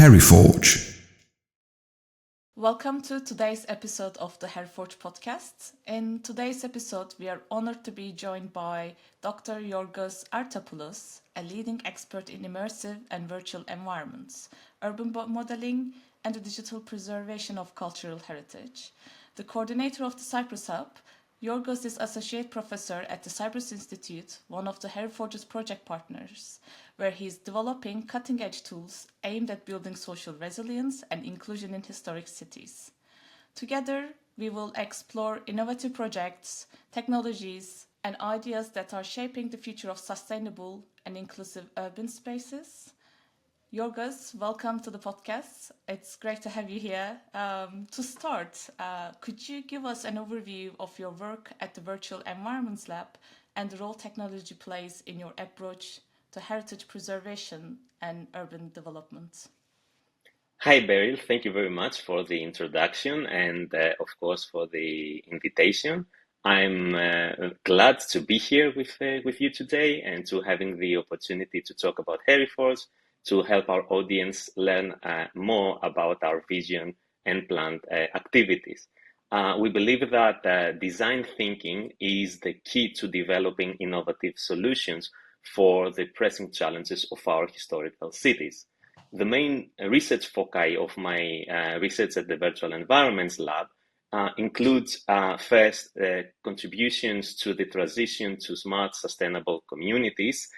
HERIFORGE. Welcome to today's episode of the HERIFORGE podcast. In today's episode, we are honored to be joined by Dr. Georgios Artopoulos, a leading expert in immersive and virtual environments, urban modeling, and the digital preservation of cultural heritage. The coordinator of the Cyprus Hub, Georgios is Associate Professor at the Cyprus Institute, one of the HERIFORGE's project partners, where he is developing cutting-edge tools aimed at building social resilience and inclusion in historic cities. Together, we will explore innovative projects, technologies, and ideas that are shaping the future of sustainable and inclusive urban spaces. Georgios, welcome to the podcast. It's great to have you here. To start, could you give us an overview of your work at the Virtual Environments Lab and the role technology plays in your approach to heritage preservation and urban development? Hi, Beril. Thank you very much for the introduction and, of course, for the invitation. I'm glad to be here with you today and to having the opportunity to talk about HERIFORGE, to help our audience learn more about our vision and planned activities. We believe that design thinking is the key to developing innovative solutions for the pressing challenges of our historical cities. The main research foci of my research at the Virtual Environments Lab includes first contributions to the transition to smart, sustainable communities.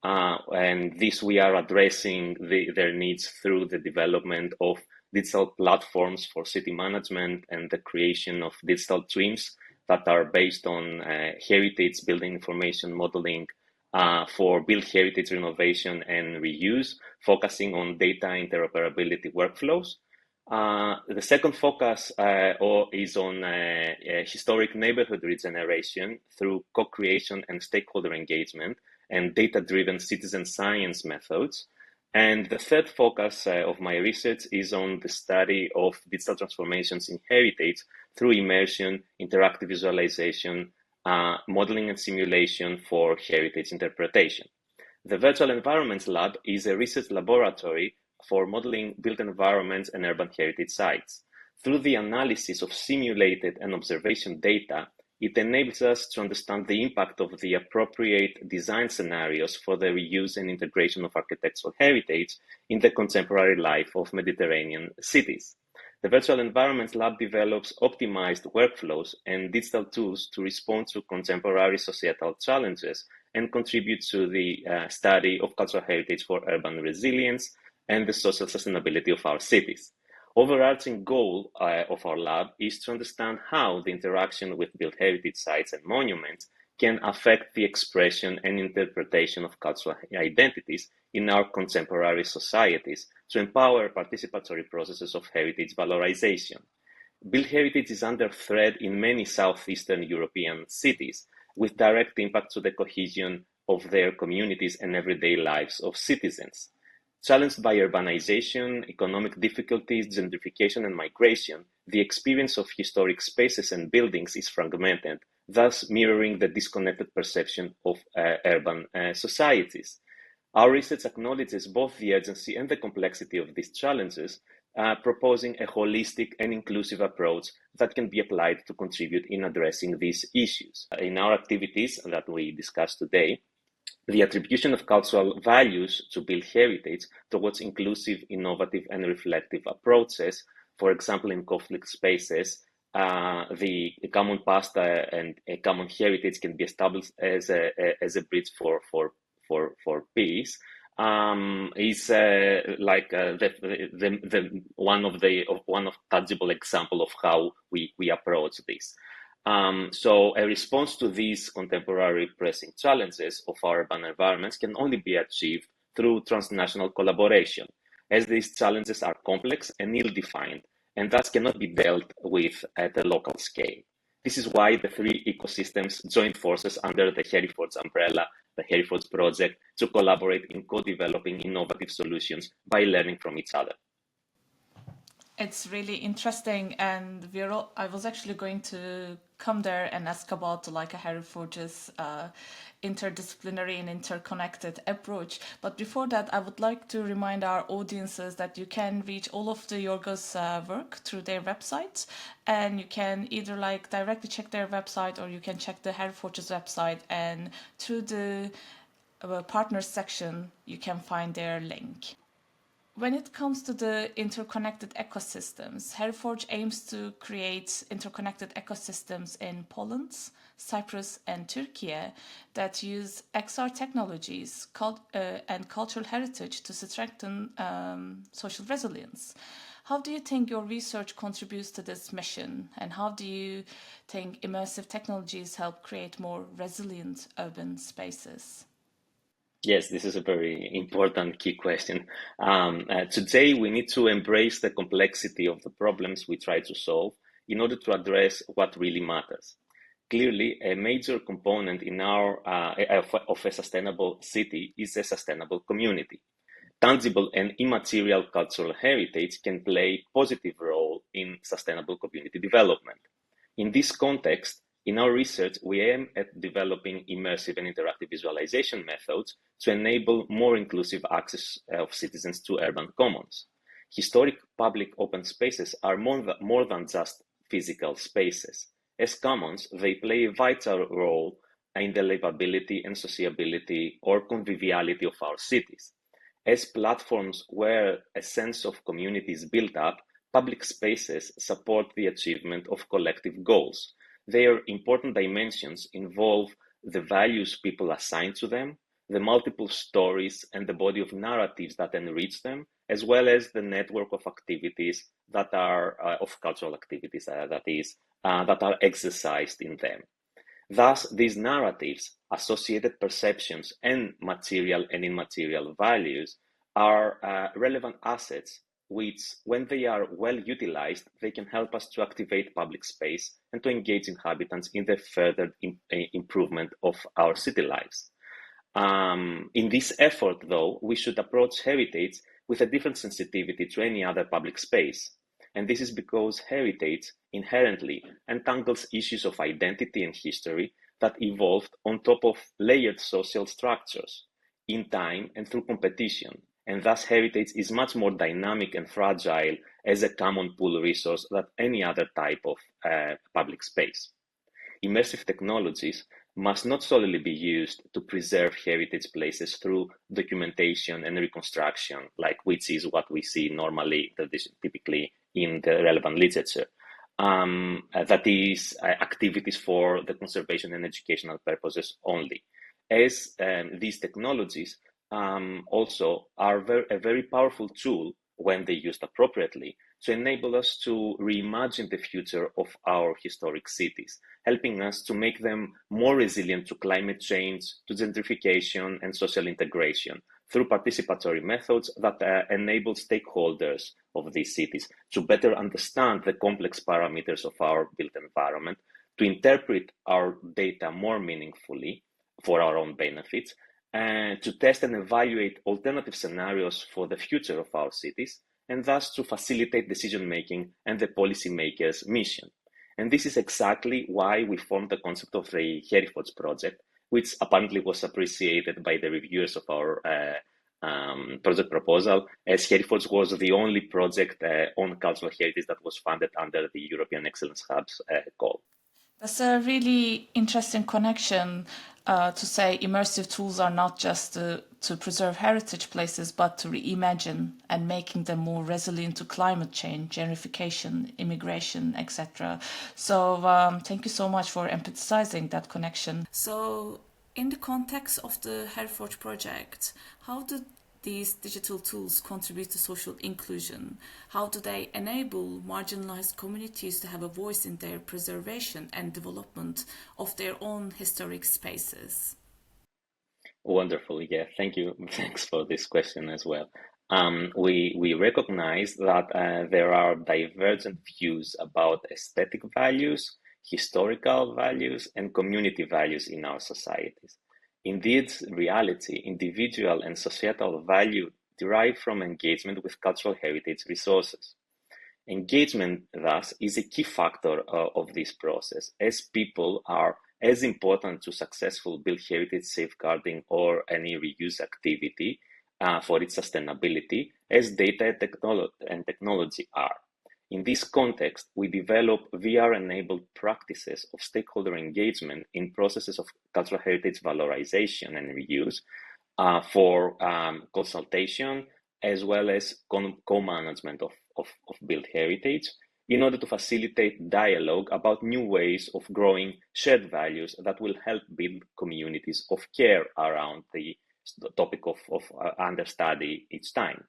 And this we are addressing their needs through the development of digital platforms for city management and the creation of digital twins that are based on heritage building information modeling for built heritage renovation and reuse, focusing on data interoperability workflows. The second focus is on historic neighborhood regeneration through co-creation and stakeholder engagement and data-driven citizen science methods. And the third focus of my research is on the study of digital transformations in heritage through immersion, interactive visualization, modeling and simulation for heritage interpretation. The Virtual Environments Lab is a research laboratory for modeling built environments and urban heritage sites. Through the analysis of simulated and observation data, it enables us to understand the impact of the appropriate design scenarios for the reuse and integration of architectural heritage in the contemporary life of Mediterranean cities. The Virtual Environments Lab develops optimized workflows and digital tools to respond to contemporary societal challenges and contribute to the study of cultural heritage for urban resilience and the social sustainability of our cities. Overarching goal of our lab is to understand how the interaction with built heritage sites and monuments can affect the expression and interpretation of cultural identities in our contemporary societies to empower participatory processes of heritage valorization. Built heritage is under threat in many southeastern European cities, with direct impact to the cohesion of their communities and everyday lives of citizens. Challenged by urbanization, economic difficulties, gentrification, and migration, the experience of historic spaces and buildings is fragmented, thus mirroring the disconnected perception of urban societies. Our research acknowledges both the urgency and the complexity of these challenges, proposing a holistic and inclusive approach that can be applied to contribute in addressing these issues. In our activities that we discussed today, the attribution of cultural values to built heritage towards inclusive, innovative, and reflective approaches, for example, in conflict spaces, the common past and a common heritage can be established as a bridge for peace. Is like the one of tangible example of how we approach this. So a response to these contemporary pressing challenges of our urban environments can only be achieved through transnational collaboration, as these challenges are complex and ill-defined, and thus cannot be dealt with at a local scale. This is why the three ecosystems joined forces under the HERIFORGE umbrella, the HERIFORGE project, to collaborate in co-developing innovative solutions by learning from each other. It's really interesting, and I was actually going to come there and ask about like a HERIFORGE's interdisciplinary and interconnected approach. But before that, I would like to remind our audiences that you can reach all of the Yorgos work through their website, and you can either like directly check their website or you can check the HERIFORGE's website, and through the partners section, you can find their link. When it comes to the interconnected ecosystems, HERIFORGE aims to create interconnected ecosystems in Poland, Cyprus, and Turkey that use XR technologies and cultural heritage to strengthen social resilience. How do you think your research contributes to this mission, and how do you think immersive technologies help create more resilient urban spaces? Yes, this is a very important key question. Today, we need to embrace the complexity of the problems we try to solve in order to address what really matters. Clearly, a major component in of a sustainable city is a sustainable community. Tangible and immaterial cultural heritage can play a positive role in sustainable community development. In this context, in our research, we aim at developing immersive and interactive visualization methods to enable more inclusive access of citizens to urban commons. Historic public open spaces are more than just physical spaces. As commons, they play a vital role in the livability and sociability or conviviality of our cities. As platforms where a sense of community is built up, public spaces support the achievement of collective goals. Their important dimensions involve the values people assign to them, the multiple stories and the body of narratives that enrich them, as well as the network of activities that are of cultural activities that are exercised in them. Thus, these narratives, associated perceptions, and material and immaterial values are relevant assets which, when they are well utilized, they can help us to activate public space and to engage inhabitants in the further improvement of our city lives. In this effort, though, we should approach heritage with a different sensitivity to any other public space. And this is because heritage inherently entangles issues of identity and history that evolved on top of layered social structures in time and through competition. And thus, heritage is much more dynamic and fragile as a common pool resource than any other type of public space. Immersive technologies must not solely be used to preserve heritage places through documentation and reconstruction, like which is what we see normally, typically in the relevant literature. That is activities for the conservation and educational purposes only. As these technologies also are a very powerful tool when they used appropriately to enable us to reimagine the future of our historic cities, helping us to make them more resilient to climate change, to gentrification, and social integration through participatory methods that enable stakeholders of these cities to better understand the complex parameters of our built environment, to interpret our data more meaningfully for our own benefits, and to test and evaluate alternative scenarios for the future of our cities, and thus to facilitate decision-making and the policymakers' mission. And this is exactly why we formed the concept of the HERIFORGE project, which apparently was appreciated by the reviewers of our project proposal, as HERIFORGE was the only project on cultural heritage that was funded under the European Excellence Hub's call. That's a really interesting connection to say immersive tools are not just to preserve heritage places, but to reimagine and making them more resilient to climate change, gentrification, immigration, etc. So thank you so much for emphasizing that connection. So in the context of the HERIFORGE project, how do these digital tools contribute to social inclusion? How do they enable marginalized communities to have a voice in their preservation and development of their own historic spaces? Wonderful. Yeah, thank you. Thanks for this question as well. We recognize that there are divergent views about aesthetic values, historical values, and community values in our societies. Indeed, reality, individual and societal value derive from engagement with cultural heritage resources. Engagement, thus, is a key factor of this process, as people are as important to successful built heritage safeguarding or any reuse activity for its sustainability as data and technology are. In this context, we develop VR-enabled practices of stakeholder engagement in processes of cultural heritage valorization and reuse for consultation, as well as co-management of built heritage, in order to facilitate dialogue about new ways of growing shared values that will help build communities of care around the topic of understudy each time.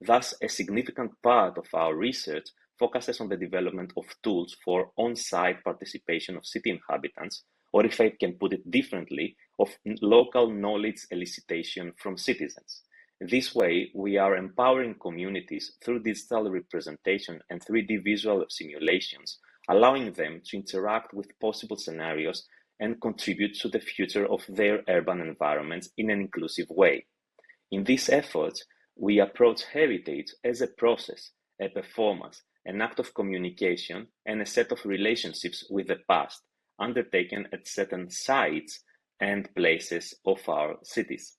Thus, a significant part of our research focuses on the development of tools for on-site participation of city inhabitants, or if I can put it differently, of local knowledge elicitation from citizens. This way, we are empowering communities through digital representation and 3D visual simulations, allowing them to interact with possible scenarios and contribute to the future of their urban environments in an inclusive way. In these efforts, we approach heritage as a process, a performance, an act of communication, and a set of relationships with the past, undertaken at certain sites and places of our cities.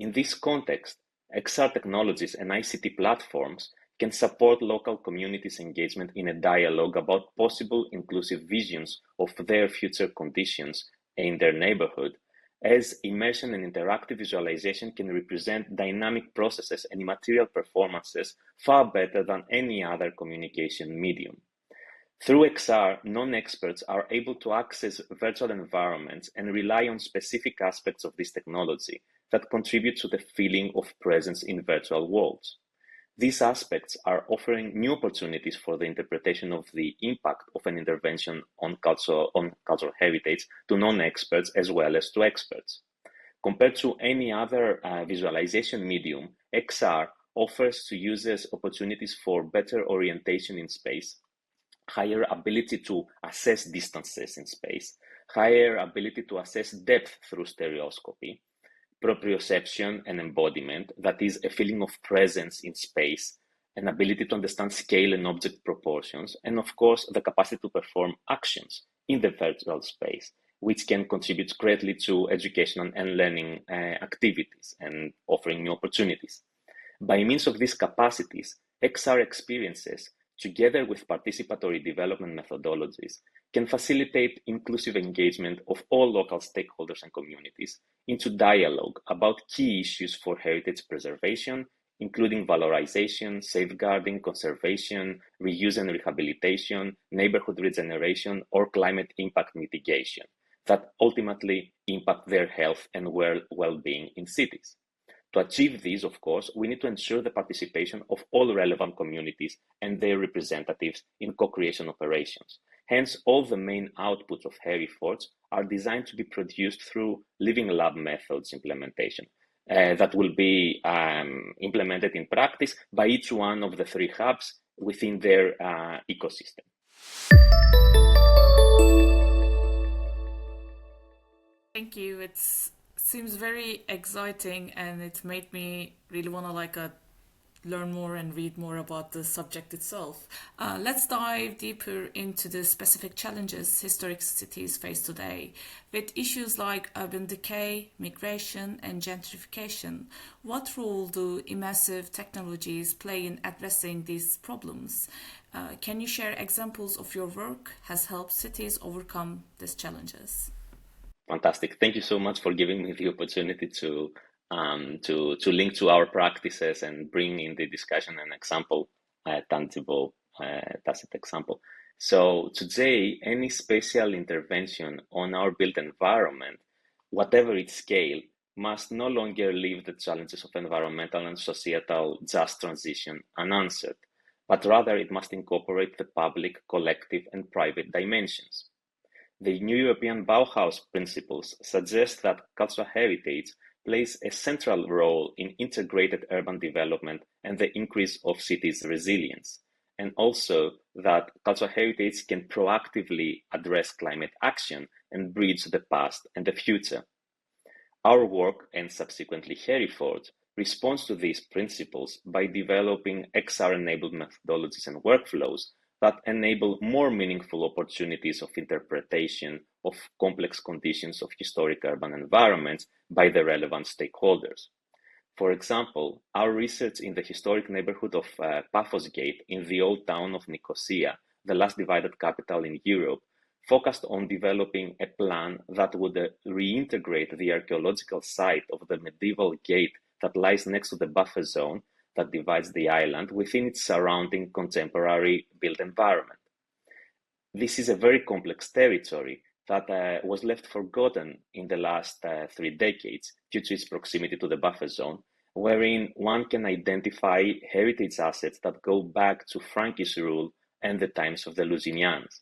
In this context, XR technologies and ICT platforms can support local communities' engagement in a dialogue about possible inclusive visions of their future conditions in their neighborhood, as immersion and interactive visualization can represent dynamic processes and immaterial performances far better than any other communication medium. Through XR, non-experts are able to access virtual environments and rely on specific aspects of this technology that contribute to the feeling of presence in virtual worlds. These aspects are offering new opportunities for the interpretation of the impact of an intervention on cultural heritage to non-experts as well as to experts. Compared to any other visualization medium, XR offers to users opportunities for better orientation in space, higher ability to assess distances in space, higher ability to assess depth through stereoscopy, proprioception and embodiment, that is, a feeling of presence in space, an ability to understand scale and object proportions, and of course, the capacity to perform actions in the virtual space, which can contribute greatly to educational and learning activities and offering new opportunities. By means of these capacities, XR experiences, together with participatory development methodologies, can facilitate inclusive engagement of all local stakeholders and communities into dialogue about key issues for heritage preservation, including valorization, safeguarding, conservation, reuse and rehabilitation, neighborhood regeneration, or climate impact mitigation that ultimately impact their health and well-being in cities. To achieve this, of course, we need to ensure the participation of all relevant communities and their representatives in co-creation operations. Hence, all the main outputs of HERIFORGE are designed to be produced through living lab methods implementation that will be implemented in practice by each one of the 3 hubs within their ecosystem. Thank you. It seems very exciting, and it made me really want to learn more and read more about the subject itself. Let's dive deeper into the specific challenges historic cities face today. With issues like urban decay, migration, and gentrification, what role do immersive technologies play in addressing these problems? Can you share examples of your work has helped cities overcome these challenges? Fantastic. Thank you so much for giving me the opportunity to link to our practices and bring in the discussion an example, a tangible, tacit example. So today, any spatial intervention on our built environment, whatever its scale, must no longer leave the challenges of environmental and societal just transition unanswered, but rather it must incorporate the public, collective, and private dimensions. The new European Bauhaus principles suggest that cultural heritage plays a central role in integrated urban development and the increase of cities' resilience, and also that cultural heritage can proactively address climate action and bridge the past and the future. Our work, and subsequently HERIFORGE, responds to these principles by developing XR-enabled methodologies and workflows that enable more meaningful opportunities of interpretation of complex conditions of historic urban environments by the relevant stakeholders. For example, our research in the historic neighborhood of Paphos Gate in the old town of Nicosia, the last divided capital in Europe, focused on developing a plan that would reintegrate the archaeological site of the medieval gate that lies next to the buffer zone that divides the island within its surrounding contemporary built environment. This is a very complex territory that was left forgotten in the last 3 decades due to its proximity to the buffer zone, wherein one can identify heritage assets that go back to Frankish rule and the times of the Lusignanes.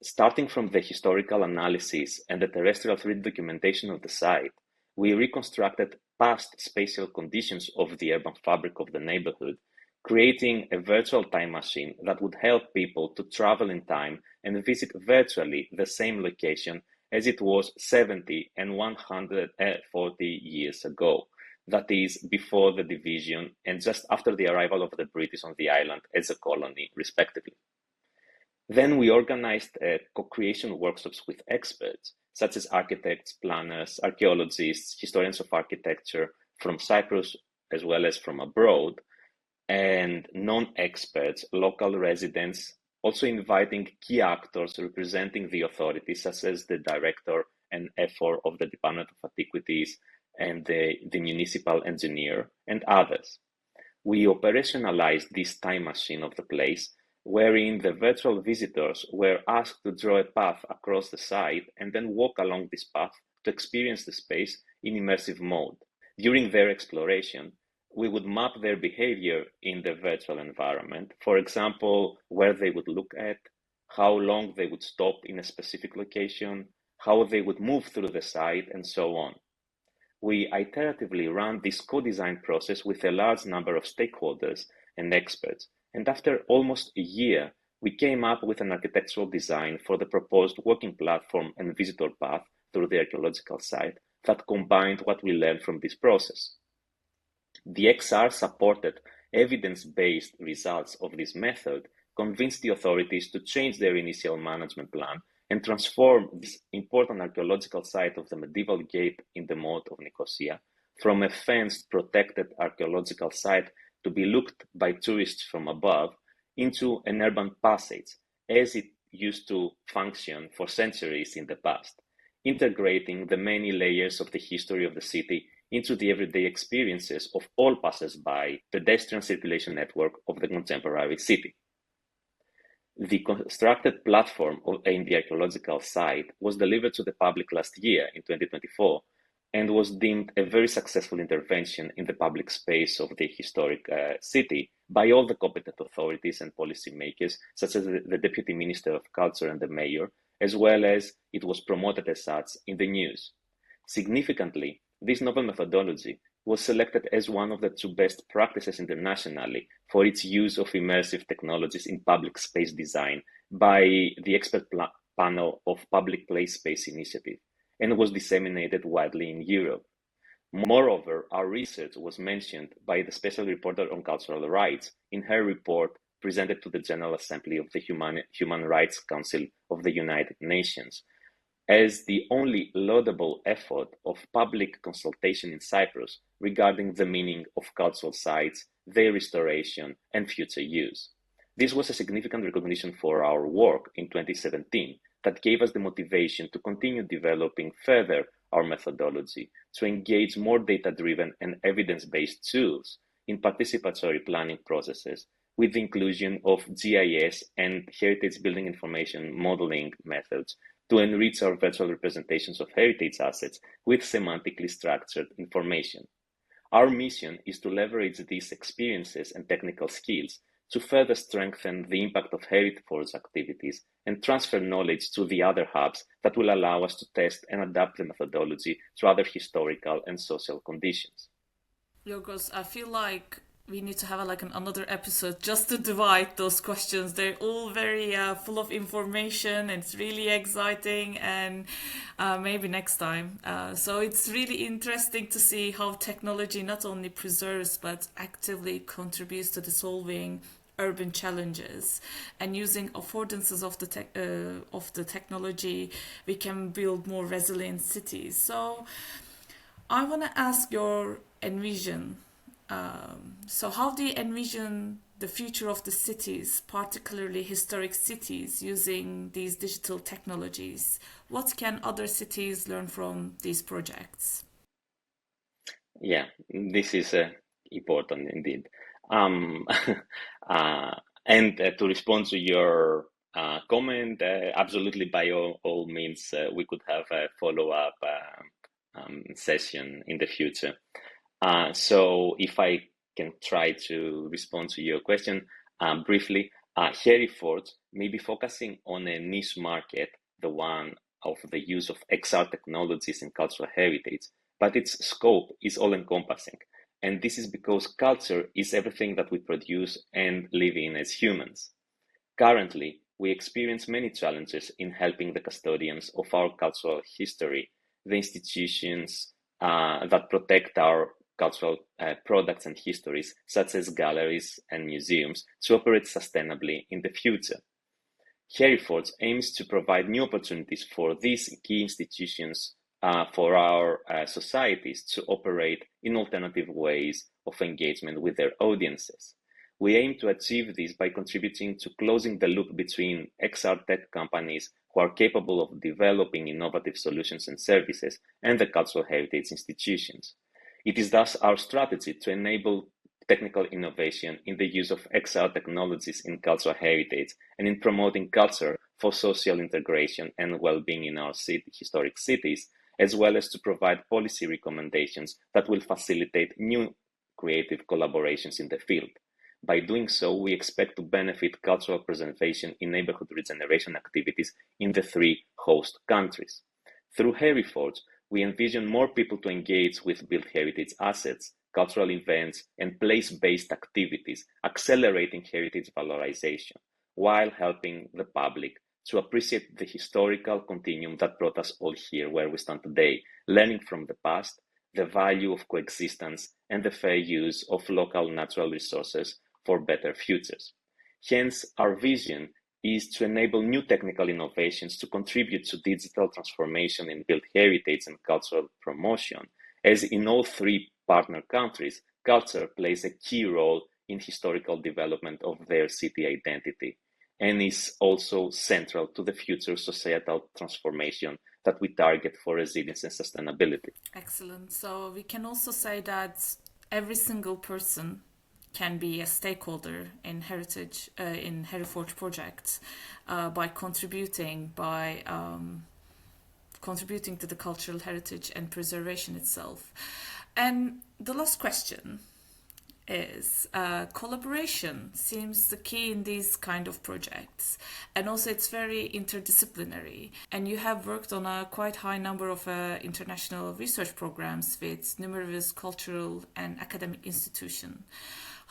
Starting from the historical analysis and the terrestrial 3D documentation of the site, we reconstructed past spatial conditions of the urban fabric of the neighborhood, creating a virtual time machine that would help people to travel in time and visit virtually the same location as it was 70 and 140 years ago. That is, before the division and just after the arrival of the British on the island as a colony, respectively. Then we organized co-creation workshops with experts, such as architects, planners, archaeologists, historians of architecture from Cyprus as well as from abroad, and non-experts, local residents, also inviting key actors representing the authorities, such as the director and FO of the Department of Antiquities and the municipal engineer and others. We operationalized this time machine of the place, wherein the virtual visitors were asked to draw a path across the site and then walk along this path to experience the space in immersive mode. During their exploration, we would map their behavior in the virtual environment, for example, where they would look at, how long they would stop in a specific location, how they would move through the site, and so on. We iteratively ran this co-design process with a large number of stakeholders and experts, and after almost a year, we came up with an architectural design for the proposed walking platform and visitor path through the archaeological site that combined what we learned from this process. The XR supported evidence-based results of this method convinced the authorities to change their initial management plan and transform this important archaeological site of the medieval gate in the moat of Nicosia from a fenced, protected archaeological site to be looked by tourists from above into an urban passage, as it used to function for centuries in the past, integrating the many layers of the history of the city into the everyday experiences of all passers-by, pedestrian circulation network of the contemporary city. The constructed platform in the archaeological site was delivered to the public last year in 2024 and was deemed a very successful intervention in the public space of the historic city by all the competent authorities and policymakers, such as the Deputy Minister of Culture and the Mayor, as well as it was promoted as such in the news. Significantly, this novel methodology was selected as one of the 2 best practices internationally for its use of immersive technologies in public space design by the expert panel of Public Place Space Initiative, and was disseminated widely in Europe. Moreover, our research was mentioned by the Special Reporter on Cultural Rights in her report presented to the General Assembly of the Human Rights Council of the United Nations as the only laudable effort of public consultation in Cyprus regarding the meaning of cultural sites, their restoration, and future use. This was a significant recognition for our work in 2017 that gave us the motivation to continue developing further our methodology to engage more data-driven and evidence-based tools in participatory planning processes with the inclusion of GIS and heritage building information modeling methods to enrich our virtual representations of heritage assets with semantically structured information. Our mission is to leverage these experiences and technical skills to further strengthen the impact of HERIFORGE activities and transfer knowledge to the other hubs that will allow us to test and adapt the methodology to other historical and social conditions. Yorgos, I feel like we need to have another episode just to divide those questions. They're all very full of information. It's really exciting, and maybe next time. So it's really interesting to see how technology not only preserves but actively contributes to the solving urban challenges, and using affordances of the technology, we can build more resilient cities. So I want to ask your envision. So, how do you envision the future of the cities, particularly historic cities, using these digital technologies? What can other cities learn from these projects? Yeah, this is important indeed. Um, uh, and to respond to your comment, absolutely, by all means, we could have a follow-up session in the future. So if I can try to respond to your question briefly, HERIFORGE may be focusing on a niche market, the one of the use of XR technologies in cultural heritage, but its scope is all-encompassing. And this is because culture is everything that we produce and live in as humans. Currently, we experience many challenges in helping the custodians of our cultural history, the institutions that protect our cultural products and histories, such as galleries and museums, to operate sustainably in the future. HERIFORGE aims to provide new opportunities for these key institutions for our societies to operate in alternative ways of engagement with their audiences. We aim to achieve this by contributing to closing the loop between XR tech companies who are capable of developing innovative solutions and services and the cultural heritage institutions. It is thus our strategy to enable technical innovation in the use of XR technologies in cultural heritage and in promoting culture for social integration and well-being in our historic cities, as well as to provide policy recommendations that will facilitate new creative collaborations in the field. By doing so, we expect to benefit cultural preservation in neighborhood regeneration activities in the three host countries. Through HERIFORGE, we envision more people to engage with built heritage assets, cultural events, and place-based activities, accelerating heritage valorization, while helping the public to appreciate the historical continuum that brought us all here where we stand today, learning from the past, the value of coexistence, and the fair use of local natural resources for better futures. Hence, our vision is to enable new technical innovations to contribute to digital transformation in built heritage and cultural promotion, as in all three partner countries, culture plays a key role in historical development of their city identity and is also central to the future societal transformation that we target for resilience and sustainability. Excellent. So we can also say that every single person can be a stakeholder in HERIFORGE projects by contributing to the cultural heritage and preservation itself. And the last question is collaboration seems the key in these kind of projects, and also it's very interdisciplinary, and you have worked on a quite high number of international research programs with numerous cultural and academic institutions.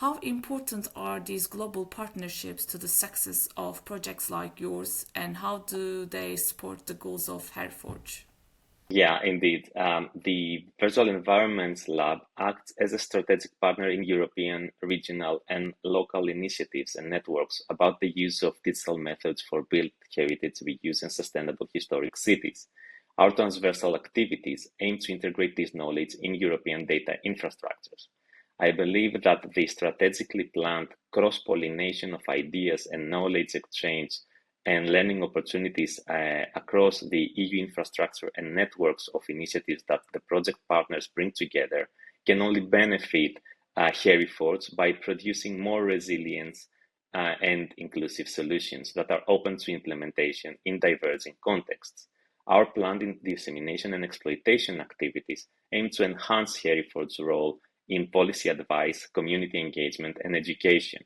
How important are these global partnerships to the success of projects like yours, and how do they support the goals of HERIFORGE? Yeah, indeed. The Virtual Environments Lab acts as a strategic partner in European, regional, and local initiatives and networks about the use of digital methods for built heritage reuse and sustainable historic cities. Our transversal activities aim to integrate this knowledge in European data infrastructures. I believe that the strategically planned cross-pollination of ideas and knowledge exchange and learning opportunities across the EU infrastructure and networks of initiatives that the project partners bring together can only benefit HERIFORGE by producing more resilient and inclusive solutions that are open to implementation in diverging contexts. Our planned dissemination and exploitation activities aim to enhance HERIFORGE's role in policy advice, community engagement, and education.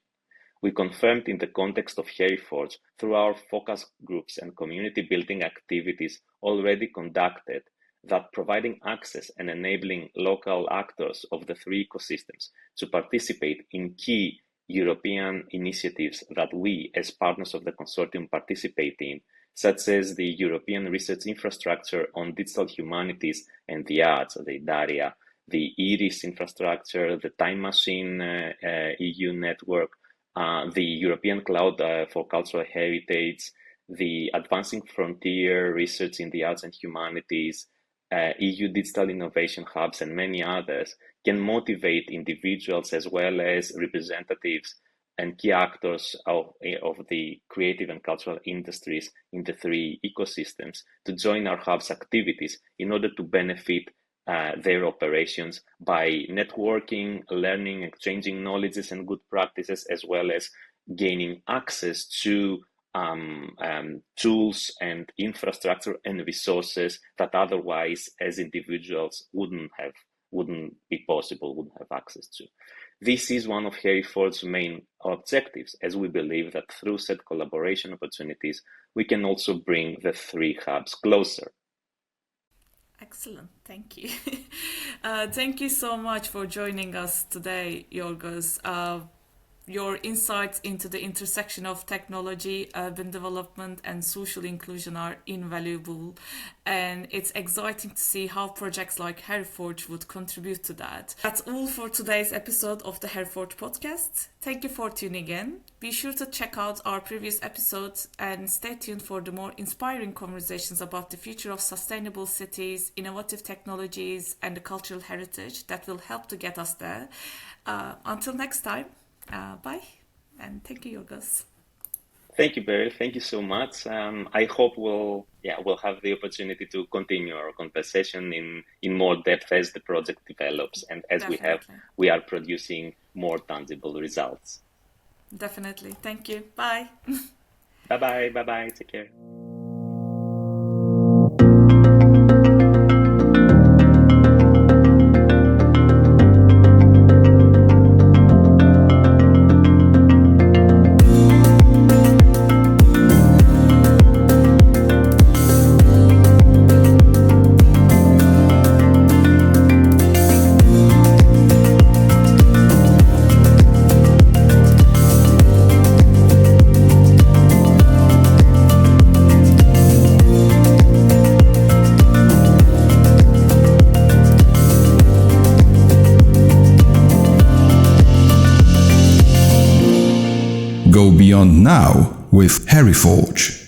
We confirmed in the context of HERIFORGE through our focus groups and community building activities already conducted that providing access and enabling local actors of the three ecosystems to participate in key European initiatives that we, as partners of the consortium, participate in, such as the European Research Infrastructure on Digital Humanities and the Arts, the DARIA, the IRIS infrastructure, the Time Machine EU network, the European Cloud for Cultural Heritage, the Advancing Frontier Research in the Arts and Humanities, EU Digital Innovation Hubs, and many others, can motivate individuals as well as representatives and key actors of the creative and cultural industries in the three ecosystems to join our hub's activities in order to benefit their operations by networking, learning, exchanging knowledges and good practices, as well as gaining access to tools and infrastructure and resources that otherwise, as individuals, wouldn't be possible, wouldn't have access to. This is one of HERIFORGE's main objectives, as we believe that through said collaboration opportunities, we can also bring the three hubs closer. Excellent, thank you. Thank you so much for joining us today, Georgios. Your insights into the intersection of technology, urban development, and social inclusion are invaluable. And it's exciting to see how projects like HERIFORGE would contribute to that. That's all for today's episode of the HERIFORGE podcast. Thank you for tuning in. Be sure to check out our previous episodes and stay tuned for the more inspiring conversations about the future of sustainable cities, innovative technologies, and the cultural heritage that will help to get us there. Until next time. Bye, and thank you, Georgios. Thank you, Beril. Thank you so much. I hope we'll have the opportunity to continue our conversation in more depth as the project develops and as we are producing more tangible results. Definitely. Thank you. Bye. Bye-bye. Take care. Go beyond now with HERIFORGE.